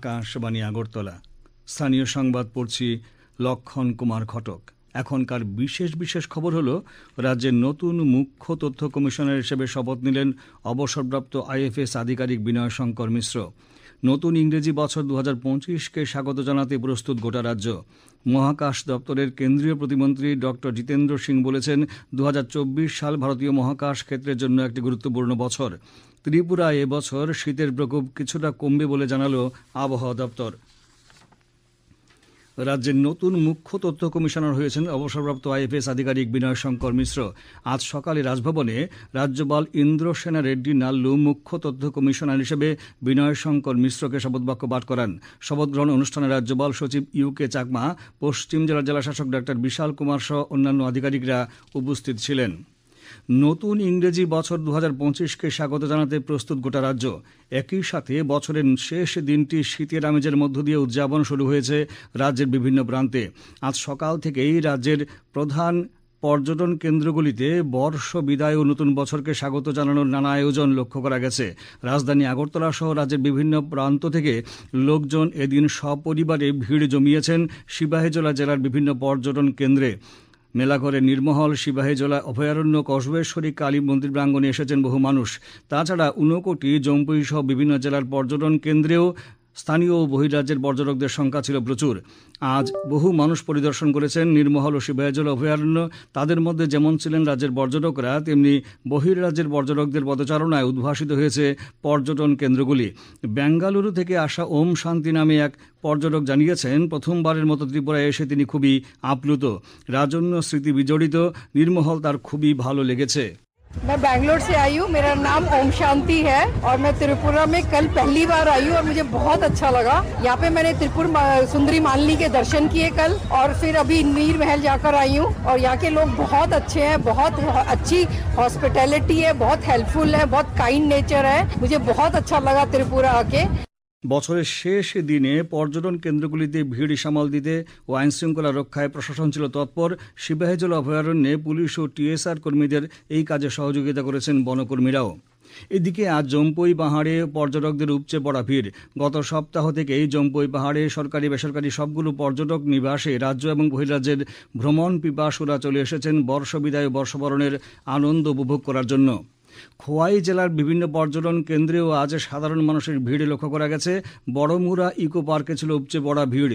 আকাশবাণী আগরতলা। স্থানীয় সংবাদ পড়ছি লক্ষণ কুমার ঘটক। এখনকার বিশেষ খবর হলো, রাজ্যের নতুন মুখ্য তথ্য কমিশনার হিসেবে শপথ নিলেন অবসরপ্রাপ্ত আইএফএস আধিকারিক বিনয় শঙ্কর মিশ্র। নতুন ইংরেজি বছর 2025কে স্বাগত জানাতে প্রস্তুত গোটা রাজ্য। মহাকাশ দপ্তরের কেন্দ্রীয় প্রতিমন্ত্রী ডক্টর জিতেন্দ্র সিং বলেছেন, 2024 সাল ভারতীয় মহাকাশ ক্ষেত্রের জন্য একটি গুরুত্বপূর্ণ বছর। ত্রিপুরায় এবছর শীতের প্রকোপ কিছুটা কমবে বলে জানালো আবহাওয়া দপ্তর। রাজ্যের নতুন মুখ্য তথ্য কমিশনার হয়েছেন অবসরপ্রাপ্ত আইএফএস আধিকারিক বিনয় শঙ্কর মিশ্র। আজ সকালে রাজভবনে রাজ্যপাল ইন্দ্রসেনা রেড্ডি নাল্লু মুখ্য তথ্য কমিশনার হিসেবে বিনয় শঙ্কর মিশ্রকে শপথবাক্য পাঠ করান। শপথ গ্রহণ অনুষ্ঠানে রাজ্যপাল সচিব ইউকে চাকমা, পশ্চিম জেলার জেলাশাসক ডক্টর বিশাল কুমার সহ অন্যান্য আধিকারিকরা উপস্থিত ছিলেন। নতুন ইংরেজি বছর 2025কে স্বাগত জানাতে প্রস্তুত গোটা রাজ্য। একই সাথে বছরের শেষ দিনটি শীতের আমেজের মধ্য দিয়ে উদযাপন শুরু হয়েছে রাজ্যের বিভিন্ন প্রান্তে। আজ সকাল থেকেই রাজ্যের প্রধান পর্যটন কেন্দ্রগুলিতে বর্ষ বিদায় ও নতুন বছরকে স্বাগত জানানোর নানা আয়োজন লক্ষ্য করা গেছে। রাজধানী আগরতলা সহ রাজ্যের বিভিন্ন প্রান্ত থেকে লোকজন এদিন সপরিবারে ভিড় জমিয়েছেন সিপাহীজলা জেলার বিভিন্ন পর্যটন কেন্দ্রে। মেলাঘরে নির্মহল, সিপাহীজলা অভয়ারণ্য, কসবেশ্বরী কালী মন্দির প্রাঙ্গণে এসেছেন বহু মানুষ। তাছাড়া ঊনকোটি, জম্পুই সহ বিভিন্ন জেলার পর্যটন কেন্দ্রেও স্থানীয় ও বহির্রাজ্যের পর্যটকদের সংখ্যা ছিল প্রচুর। আজ বহু মানুষ পরিদর্শন করেছেন নির্মহল ও সিপাহীজলা অভয়ারণ্য। তাদের মধ্যে যেমন ছিলেন রাজ্যের পর্যটকরা, তেমনি বহির্রাজ্যের পর্যটকদের পদচারণায় উদ্ভাসিত হয়েছে পর্যটন কেন্দ্রগুলি। বেঙ্গালুরু থেকে আসা ওম শান্তি নামে এক পর্যটক জানিয়েছেন, প্রথমবারের মতো ত্রিপুরায় এসে তিনি খুবই আপ্লুত। রাজন্য স্মৃতি বিজড়িত নির্মহল তার খুবই ভালো লেগেছে। मैं बैंगलोर से आई हूँ। मेरा नाम ओम शांति है और मैं त्रिपुरा में कल पहली बार आई हूँ और मुझे बहुत अच्छा लगा। यहाँ पे मैंने त्रिपुर सुंदरी मालिनी के दर्शन किए कल, और फिर अभी नीर महल जाकर आई हूँ। और यहाँ के लोग बहुत अच्छे हैं, बहुत अच्छी हॉस्पिटैलिटी है, बहुत हेल्पफुल है, बहुत काइंड नेचर है। मुझे बहुत अच्छा लगा त्रिपुरा आके। বছরের শেষ দিনে পর্যটন কেন্দ্রগুলিতে ভিড় সামাল দিতে ও আইনশৃঙ্খলা রক্ষায় প্রশাসন ছিল তৎপর। সিপাহীজলা অভয়ারণ্যে পুলিশ ও টিএসআর কর্মীদের এই কাজে সহযোগিতা করেছেন বনকর্মীরাও। এদিকে আজ জম্পুই পাহাড়ে পর্যটকদের উপচে পড়া ভিড়। গত সপ্তাহ থেকেই জম্পুই পাহাড়ে সরকারি বেসরকারি সবগুলো পর্যটক নিবাসে রাজ্য এবং বহির্রাজ্যের ভ্রমণ পিপাসুরা চলে এসেছেন বর্ষবিদায় ও বর্ষবরণের আনন্দ উপভোগ করার জন্য। খোয়াই জেলার বিভিন্ন পর্যটন কেন্দ্রেও আজ সাধারণ মানুষের ভিড় লক্ষ্য করা গেছে। বড়মুড়া ইকো পার্কে ছিল উপচে পড়া ভিড়।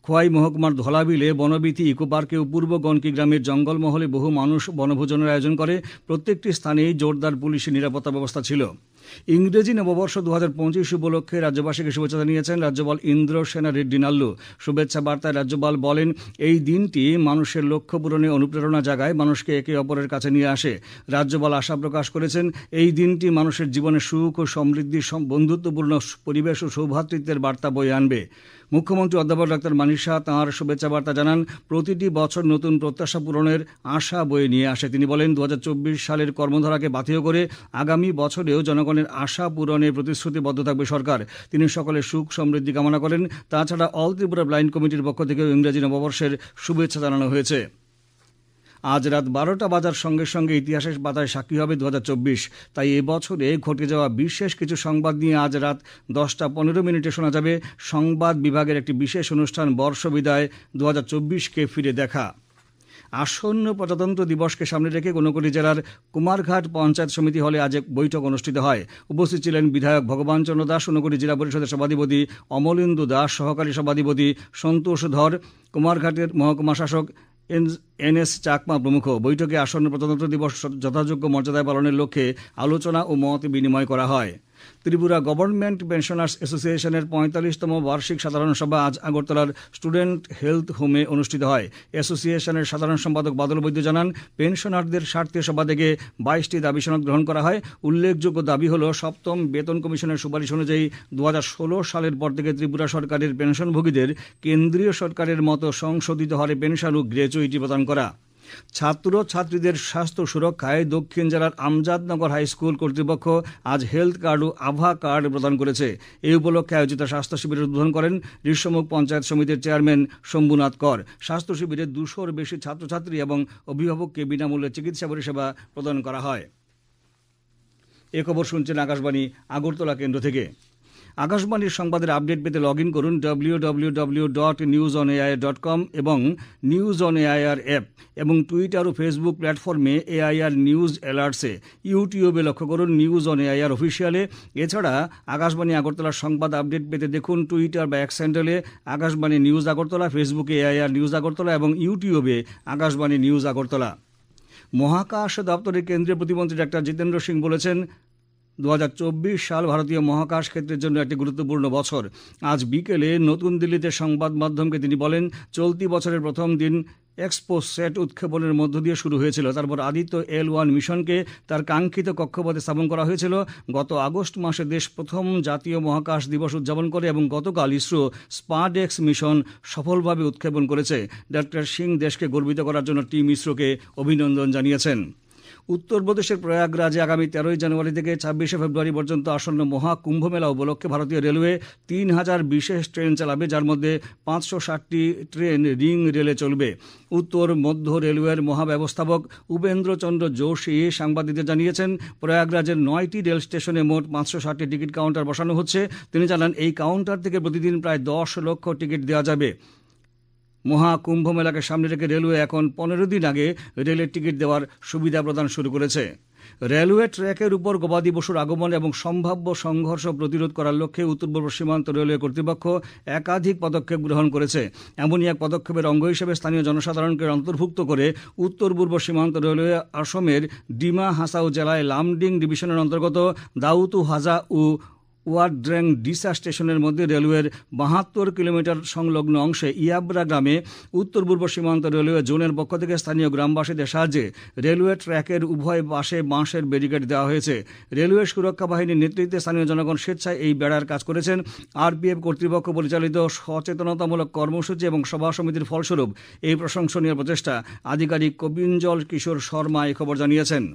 খোয়াই মহকুমার ধলাবিলে বনবীথি ইকো পার্কে ও পূর্ব গনকি গ্রামের জঙ্গলমহলে বহু মানুষ বনভোজনের আয়োজন করে। প্রত্যেকটি স্থানেই জোরদার পুলিশি নিরাপত্তা ব্যবস্থা ছিল। ইংরেজি নববর্ষ 2025 উপলক্ষে রাজ্যবাসীকে শুভেচ্ছা জানিয়েছেন রাজ্যপাল ইন্দ্রসেনা রেড্ডি নাল্লু। শুভেচ্ছা বার্তায় রাজ্যপাল বলেন, এই দিনটি মানুষের লক্ষ্য পূরণে অনুপ্রেরণা জাগায়, মানুষকে একে অপরের কাছে নিয়ে আসে। রাজ্যপাল আশা প্রকাশ করেছেন, এই দিনটি মানুষের জীবনে সুখ ও সমৃদ্ধি, বন্ধুত্বপূর্ণ পরিবেশ ও সৌভ্রাতৃত্বের বার্তা বয়ে আনবে। মুখ্যমন্ত্রী অধ্যাপক ডক্টর মানিক শাহ তাঁর শুভেচ্ছা বার্তা জানান, প্রতিটি বছর নতুন প্রত্যাশা পূরণের আশা বয়ে নিয়ে আসে। তিনি বলেন, 2024 সালের কর্মধারাকে বাতিল করে আগামী বছরেও জনগণের আশা পূরণে প্রতিশ্রুতিবদ্ধ থাকবে সরকার। তিনি সকলের সুখ সমৃদ্ধি কামনা করেন। তাছাড়া অল ত্রিপুরা ব্লাইন্ড কমিটির পক্ষ থেকেও ইংরেজি নববর্ষের শুভেচ্ছা জানানো হয়েছে। আজ রাত 12টা বাজার সঙ্গে সঙ্গে ইতিহাসের পাতায় সাক্ষী হবে 2024। তাই এবছরে ঘটে যাওয়া বিশেষ কিছু সংবাদ নিয়ে আজ রাত 10:15 শোনা যাবে সংবাদ বিভাগের একটি বিশেষ অনুষ্ঠান, বর্ষবিদায় 2024কে ফিরে দেখা। আসন্ন প্রজাতন্ত্র দিবসকে সামনে রেখে ঊনকোটি জেলার কুমারঘাট পঞ্চায়েত সমিতি হলে আজ এক বৈঠক অনুষ্ঠিত হয়। উপস্থিত ছিলেন বিধায়ক ভগবান চন্দ্র দাস, ঊনকোটি জেলা পরিষদের সভাধিপতি অমলেন্দু দাস, সহকারী সভাধিপতি সন্তোষ ধর, কুমারঘাটের মহকুমা শাসক NS চাকমা প্রমুখ। বৈঠকে আসন্ন প্রজাতন্ত্র দিবস যথাযোগ্য মর্যাদায় পালনের লক্ষ্যে আলোচনা ও মত বিনিময় করা হয়। ত্রিপুরা গভর্নমেন্ট পেনশনার্স অ্যাসোসিয়েশনের 45তম বার্ষিক সাধারণ সভা আজ আগরতলার স্টুডেন্ট হেলথ হোমে অনুষ্ঠিত হয়। অ্যাসোসিয়েশনের সাধারণ সম্পাদক বাদল বৈদ্য জানান, পেনশনারদের স্বার্থে সভা থেকে 22টি দাবি সনদ গ্রহণ করা হয়। উল্লেখযোগ্য দাবি হল, 7ম বেতন কমিশনের সুপারিশ অনুযায়ী 2016 সালের পর থেকে ত্রিপুরা সরকারের পেনশনভোগীদের কেন্দ্রীয় সরকারের মতো সংশোধিত হারে পেনশন ও গ্র্যাচুইটি প্রদান করা। ছাত্রছাত্রীদের স্বাস্থ্য সুরক্ষায় দক্ষিণ জেলার আমজাদনগর হাই স্কুল কর্তৃপক্ষ আজ হেলথ কার্ড ও আভা কার্ড প্রদান করেছে। এই উপলক্ষে আয়োজিত স্বাস্থ্য শিবিরের উদ্বোধন করেন ঋষ্যমুখ পঞ্চায়েত সমিতির চেয়ারম্যান শম্ভুনাথ কর। স্বাস্থ্য শিবিরে 200-র বেশি ছাত্রছাত্রী এবং অভিভাবককে বিনামূল্যে চিকিৎসা পরিষেবা প্রদান করা হয়। এ খবর শুনছেন আকাশবাণী আগরতলা কেন্দ্র থেকে। আকাশবাণীর সংবাদের আপডেট পেতে লগ ইন করুন www.newsonair.com এবং নিউজ অন এআইআর অ্যাপ এবং টুইটার ও ফেসবুক প্ল্যাটফর্মে এআইআর নিউজ অ্যালার্টসে। ইউটিউবে লক্ষ্য করুন নিউজ অন এআইআর অফিসিয়ালে। এছাড়া আকাশবাণী আগরতলার সংবাদ আপডেট পেতে দেখুন টুইটার বা এক্স হ্যান্ডেলে আকাশবাণী নিউজ আগরতলা, ফেসবুকে এআইআর নিউজ আগরতলা এবং ইউটিউবে আকাশবাণী নিউজ আগরতলা। মহাকাশ দপ্তরের কেন্দ্রীয় প্রতিমন্ত্রী ডাক্তার জিতেন্দ্র সিং বলেছেন, 2024 সাল ভারতীয় মহাকাশ ক্ষেত্রের জন্য একটি গুরুত্বপূর্ণ বছর। আজ বিকেলে নতুন দিল্লিতে সংবাদ মাধ্যমকে তিনি বলেন, চলতি বছরের প্রথম দিন এক্সপোসেট উৎক্ষেপণের মধ্য দিয়ে শুরু হয়েছিল। তারপর আদিত্য L1 মিশনকে তার কাঙ্ক্ষিত কক্ষপথে স্থাপন করা হয়েছিল। গত আগস্ট মাসে দেশ প্রথম জাতীয় মহাকাশ দিবস উদযাপন করে এবং গতকাল ইসরো স্পারডেক্স মিশন সফলভাবে উৎক্ষেপণ করেছে। ডক্টর সিং দেশকে গর্বিত করার জন্য টিম ইসরোকে অভিনন্দন জানিয়েছেন। উত্তরপ্রদেশের প্রয়াগরাজে আগামী 13 জানুয়ারি থেকে 26 ফেব্রুয়ারি পর্যন্ত আসন্ন মহাকুম্ভ মেলা উপলক্ষে ভারতীয় রেলওয়ে 3000 বিশেষ ট্রেন চালাবে, যার মধ্যে 560টি ট্রেন রিং রেলে চলবে। উত্তর মধ্য রেলওয়ের মহাব্যবস্থাপক উপেন্দ্র চন্দ্র যোশী সাংবাদিকদের জানিয়েছেন, প্রয়াগরাজের 9টি রেল স্টেশনে মোট 560টি টিকিট কাউন্টার বসানো হচ্ছে। তিনি জানান, এই কাউন্টার থেকে প্রতিদিন প্রায় 10 লক্ষ টিকিট দেওয়া যাবে। মহাকুম্ভ মেলাকে সামনে রেখে রেলওয়ে এখন 15 দিন আগে রেলের টিকিট দেওয়ার সুবিধা প্রদান শুরু করেছে। রেলওয়ে ট্র্যাকের উপর গবাদি পশুর আগমন এবং সম্ভাব্য সংঘর্ষ প্রতিরোধ করার লক্ষ্যে উত্তর পূর্ব সীমান্ত রেলওয়ে কর্তৃপক্ষ একাধিক পদক্ষেপ গ্রহণ করেছে। এমনই এক পদক্ষেপের অঙ্গ হিসেবে স্থানীয় জনসাধারণকে অন্তর্ভুক্ত করে উত্তর পূর্ব সীমান্ত রেলওয়ে আসামের ডিমা হাসাও জেলায় লামডিং ডিভিশনের অন্তর্গত দাউতু হাজা ও ওয়ারড্রেং ডিসা স্টেশনের মধ্যে রেলওয়ের 72 কিলোমিটার সংলগ্ন অংশে ইয়াবরা গ্রামে উত্তর পূর্ব সীমান্ত রেলওয়ে জোনের পক্ষ থেকে স্থানীয় গ্রামবাসীদের সাহায্যে রেলওয়ে ট্র্যাকের উভয় পাশে বাঁশের ব্যারিকেড দেওয়া হয়েছে। রেলওয়ে সুরক্ষা বাহিনীর নেতৃত্বে স্থানীয় জনগণ স্বেচ্ছায় এই বেড়ার কাজ করেছেন। আরপিএফ কর্তৃপক্ষ পরিচালিত সচেতনতামূলক কর্মসূচি এবং সভা সমিতির ফলস্বরূপ এই প্রশংসনীয় প্রচেষ্টা। আধিকারিক কবিঞ্জল কিশোর শর্মা এই খবর জানিয়েছেন।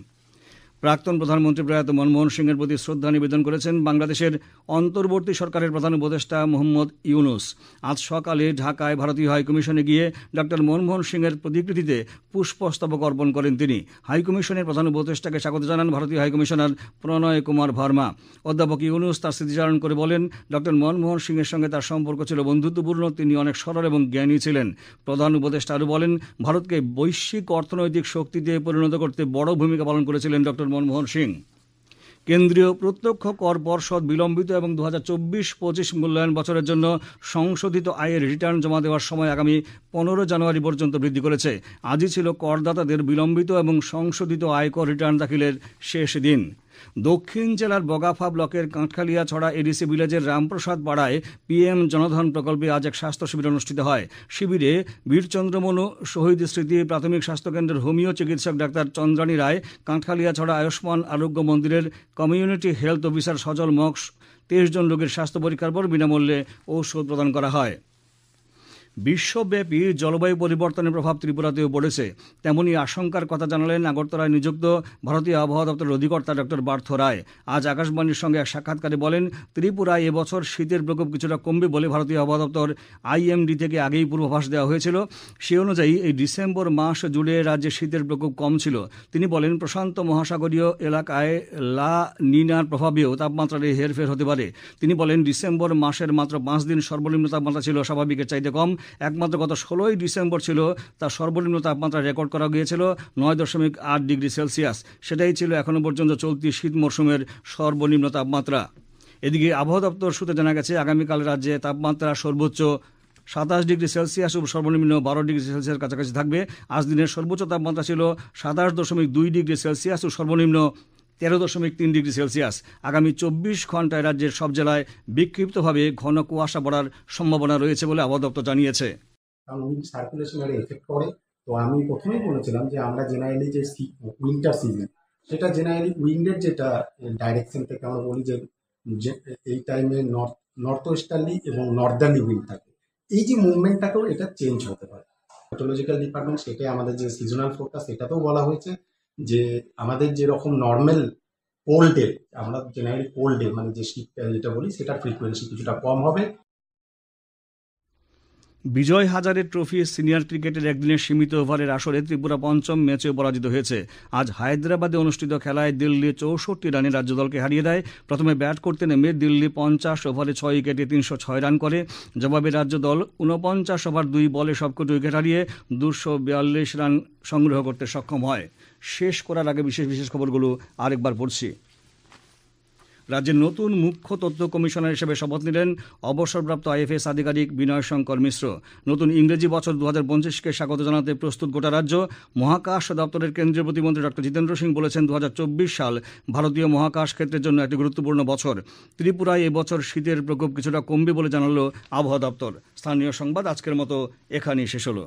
প্রাক্তন প্রধানমন্ত্রী প্রয়াত মনমোহন সিংয়ের প্রতি শ্রদ্ধা নিবেদন করেছেন বাংলাদেশের অন্তর্বর্তী সরকারের প্রধান উপদেষ্টা মোহাম্মদ ইউনুস। আজ সকালে ঢাকায় ভারতীয় হাইকমিশনে গিয়ে ডক্টর মনমোহন সিংয়ের প্রতিকৃতিতে পুষ্পস্তবক অর্পণ করেন তিনি। হাইকমিশনের প্রধান উপদেষ্টাকে স্বাগত জানান ভারতীয় হাইকমিশনার প্রণয় কুমার ভার্মা। অধ্যাপক ইউনুস তার স্মৃতিচারণ করে বলেন, ডক্টর মনমোহন সিংয়ের সঙ্গে তার সম্পর্ক ছিল বন্ধুত্বপূর্ণ। তিনি অনেক সরল এবং জ্ঞানী ছিলেন। প্রধান উপদেষ্টা আরও বলেন, ভারতকে বৈশ্বিক অর্থনৈতিক শক্তিতে পরিণত করতে বড় ভূমিকা পালন করেছিলেন ডক্টর মনমোহন সিং। কেন্দ্রীয় প্রত্যক্ষ কর পর্ষদ বিলম্বিত এবং 2024-25 মূল্যায়ন বছরের জন্য সংশোধিত আয়ের রিটার্ন জমা দেওয়ার সময় আগামী 15 জানুয়ারি পর্যন্ত বৃদ্ধি করেছে। আজই ছিল করদাতাদের বিলম্বিত এবং সংশোধিত আয়কর রিটার্ন দাখিলের শেষ দিন। দক্ষিণ জেলার বগাফা ব্লকের কাঁঠালিয়া ছড়া এডিসি ভিলেজের রামপ্রসাদ পাড়ায় পিএম জনধন প্রকল্পে আজ এক স্বাস্থ্য শিবির অনুষ্ঠিত হয়। শিবিরে বীরচন্দ্রমনু শহীদ স্মৃতি প্রাথমিক স্বাস্থ্যকেন্দ্রের হোমিও চিকিৎসক ডাক্তার চন্দ্রানী রায়, কাঁঠালিয়া ছড়া আয়ুষ্মান আরোগ্য মন্দিরের কমিউনিটি হেলথ অফিসার সজল মক্স 23 জন রোগীর স্বাস্থ্য পরীক্ষার পর বিনামূল্যে ঔষধ প্রদান করা হয়। বিশ্বব্যাপী জলবায়ু পরিবর্তনের প্রভাব ত্রিপুরাতেও পড়েছে, তেমনই আশঙ্কার কথা জানালেন আগরতলায় নিযুক্ত ভারতীয় আবহাওয়া দপ্তরের অধিকর্তা ডক্টর পার্থ রায়। আজ আকাশবাণীর সঙ্গে এক সাক্ষাৎকারে বলেন, ত্রিপুরায় এবছর শীতের প্রকোপ কিছুটা কমবে বলে ভারতীয় আবহাওয়া দপ্তর আইএমডি থেকে আগেই পূর্বাভাস দেওয়া হয়েছিল। সে অনুযায়ী এই ডিসেম্বর মাস জুড়ে রাজ্যে শীতের প্রকোপ কম ছিল। তিনি বলেন, প্রশান্ত মহাসাগরীয় এলাকায় লা নিনার প্রভাবেও তাপমাত্রার এই হেরফের হতে পারে। তিনি বলেন, ডিসেম্বর মাসের মাত্র 5 দিন সর্বনিম্ন তাপমাত্রা ছিল স্বাভাবিকের চাইতে কম। একমাত্র গত 16 ডিসেম্বর ছিল তার সর্বনিম্ন তাপমাত্রা রেকর্ড করা গিয়েছিল 9.8 ডিগ্রি সেলসিয়াস। সেটাই ছিল এখনও পর্যন্ত চলতি শীত মরশুমের সর্বনিম্ন তাপমাত্রা। এদিকে আবহাওয়া দপ্তর সূত্রে জানা গেছে, আগামীকাল রাজ্যে তাপমাত্রা সর্বোচ্চ 27 ডিগ্রি সেলসিয়াস ও সর্বনিম্ন 12 ডিগ্রি সেলসিয়াস কাছাকাছি থাকবে। আজ দিনের সর্বোচ্চ তাপমাত্রা ছিল 27.2 ডিগ্রি সেলসিয়াস ও সর্বনিম্ন 13.3 ডিগ্রি সেলসিয়াস। আগামী 24 ঘন্টায় রাজ্যের সব জেলায় বিক্ষিপ্তভাবে ঘন কুয়াশা পড়ার সম্ভাবনা রয়েছে বলে আবহাওয়া দপ্তর জানিয়েছে। কারণ উইন্ড সার্কুলেশনের এফেক্ট করে। তো আমি প্রথমেই বলেছিলাম যে আমরা জেনারেলি যে উইন্টার সিজন, সেটা জেনারেলি উইন্ডের যেটা ডাইরেকশন থেকে আমরা বলি যে এই টাইমে নর্থ ওয়েস্টার্লি এবং নর্দার্লি উইন্ড থাকে। এই যে মুভমেন্টটাকেও এটা চেঞ্জ হতে পারে। মেট্রোলজিক্যাল ডিপার্টমেন্ট সেটাই আমাদের যে সিজনাল ফোরকাস্ট সেটাতেও বলা হয়েছে যে আমাদের যেরকম নর্মাল কোল্ড ডে, আমরা জেনারেলি কোল্ড ডে মানে যে শীতটা যেটা বলি সেটার ফ্রিকোয়েন্সি কিছুটা কম হবে। বিজয় হাজারে ট্রফি সিনিয়র ক্রিকেটের একদিনের সীমিত ওভারের আসরে ত্রিপুরা পঞ্চম ম্যাচেও পরাজিত হয়েছে। আজ হায়দ্রাবাদে অনুষ্ঠিত খেলায় দিল্লি 64 রানে রাজ্যদলকে হারিয়ে দেয়। প্রথমে ব্যাট করতে নেমে দিল্লি 50 ওভারে 6 উইকেটে 306 রান করে। জবাবে রাজ্যদল 49 ওভার 2 বলে সবকটি উইকেট হারিয়ে 242 রান সংগ্রহ করতে সক্ষম হয়। শেষ করার আগে বিশেষ খবরগুলো আরেকবার পড়ছি। রাজ্যের নতুন মুখ্য তথ্য কমিশনার হিসেবে শপথ নিলেন অবসরপ্রাপ্ত আইএফএস আধিকারিক বিনয় শঙ্কর মিশ্র। নতুন ইংরেজি বছর 2025কে স্বাগত জানাতে প্রস্তুত গোটা রাজ্য। মহাকাশ দপ্তরের কেন্দ্রীয় প্রতিমন্ত্রী ডক্টর জিতেন্দ্র সিং বলেছেন 2024 সাল ভারতীয় মহাকাশ ক্ষেত্রের জন্য একটি গুরুত্বপূর্ণ বছর। ত্রিপুরায় এবছর শীতের প্রকোপ কিছুটা কমবে বলে জানালো আবহাওয়া দপ্তর। স্থানীয় সংবাদ আজকের মতো এখানেই শেষ হলো।